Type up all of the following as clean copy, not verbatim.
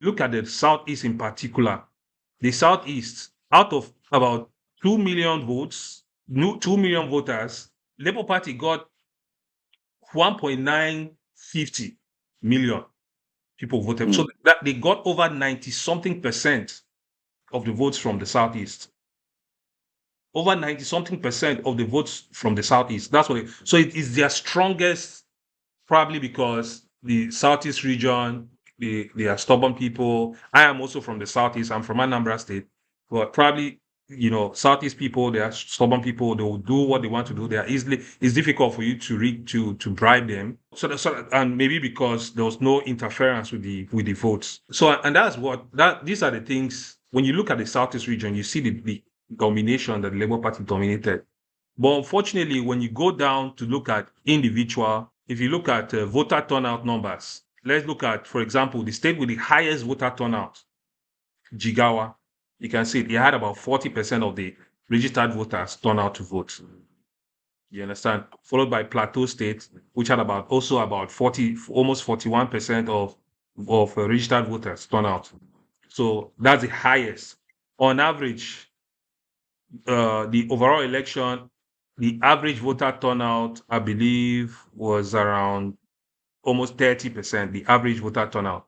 look at the Southeast in particular, the Southeast, out of about 2 million votes, 2 million voters, Labour Party got 1.950 million people voted. So that they got over 90 something percent of the votes from the Southeast. Over 90 something percent of the votes from the Southeast. That's what so it is their strongest, probably because the Southeast region, they are stubborn people. I am also from the Southeast. I'm from Anambra State. But probably, Southeast people, they are stubborn people. They will do what they want to do. They are easily, it's difficult for you to bribe them. And maybe because there was no interference with the votes. So, and these are the things, when you look at the Southeast region, you see the domination that the Labour Party dominated. But unfortunately, when you go down to look at individual, if you look at voter turnout numbers, let's look at, for example, the state with the highest voter turnout, Jigawa. You can see it had about 40% of the registered voters turn out to vote. You understand? Followed by Plateau State, which had also about 40, almost 41% of registered voters turn out. So that's the highest. On average, the overall election, the average voter turnout, I believe, was around almost 30%. The average voter turnout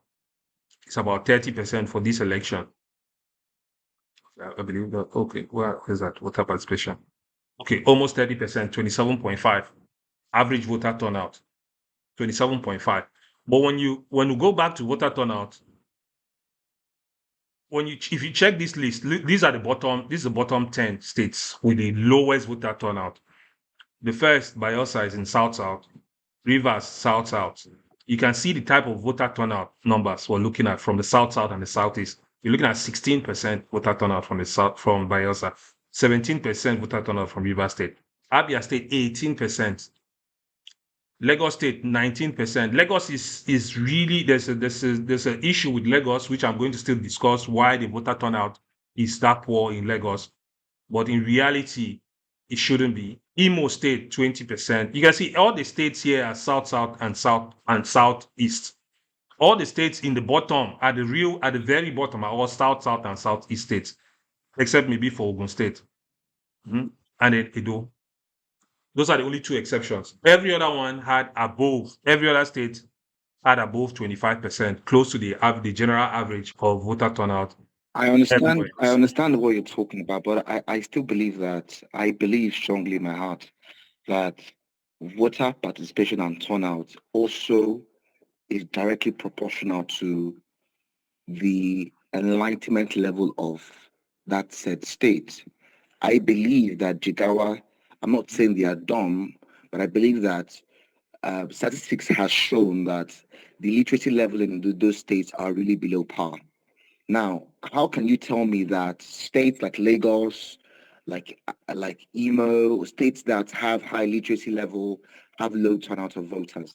is about 30% for this election. I believe that. Okay, where is that voter participation? Okay, almost 30%, 27.5 average voter turnout, 27.5. But when you go back to voter turnout, if you check this list, these are the bottom 10 states with the lowest voter turnout. The first, Bayelsa, is in South-South. Rivers, South-South. You can see the type of voter turnout numbers we're looking at from the South-South and the Southeast. You're looking at 16% voter turnout from Bayelsa, 17% voter turnout from Rivers State, Abia State 18%, Lagos State 19%. Lagos is really there's an issue with Lagos, which I'm going to still discuss why the voter turnout is that poor in Lagos, but in reality, it shouldn't be. Imo State 20%. You can see all the states here are South-South and Southeast. All the states in the bottom at the very bottom are all South-South and Southeast states, except maybe for Ogun State. And then Edo. Those are the only two exceptions. Every other state had above 25%, close to the general average of voter turnout. I understand what you're talking about, but I still believe I believe strongly in my heart that voter participation and turnout also is directly proportional to the enlightenment level of that said state. I believe that Jigawa, I'm not saying they are dumb, but I believe that statistics has shown that the literacy level in those states are really below par. Now, how can you tell me that states like Lagos, like Imo, states that have high literacy level, have low turnout of voters?